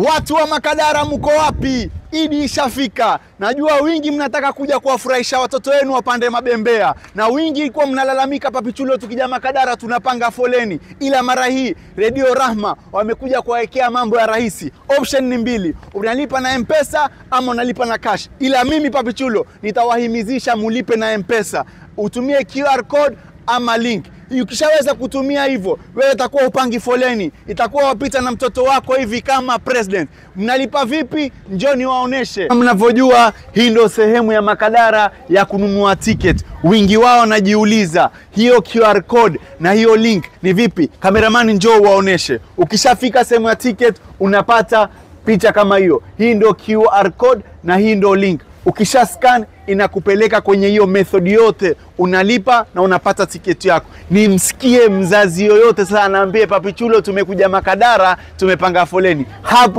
Watu wa Makadara mko wapi? Idi ishafika. Najua wingi mnataka kuja kuwafurahisha watoto wenu wapande mabembea. Na wingi ilikuwa mnalalamika Papi Chulo tukija Makadara tunapanga foleni. Ila mara hii Radio Rahma wamekuja kuwawekea mambo ya rahisi. Option ni mbili. Unalipa na M-Pesa ama unalipa na cash. Ila mimi Papi Chulo nitawahimizisha mulipe na M-Pesa. Utumie QR code ama link. Ukishaweza kutumia hivyo, wewe utakuwa upangi foleni, itakuwa wapita na mtoto wako hivi kama president. Mnalipa vipi? Njoni waoneshe. Mnavyojua hii ndio sehemu ya Makadara ya kununua ticket. Wingi wao najiuliza, hiyo QR code na hiyo link ni vipi? Cameraman njoo waoneshe. Ukishafika sehemu ya ticket unapata picha kama hiyo. Hii ndio QR code na hii ndio link. Ukisha scan inakupeleka kwenye hiyo method yote, unalipa na unapata tiketi yako. Nimsikie mzazi yoyote sasa anaambie Papi Chulo tumekuja Makadara tumepanga foleni. Hapo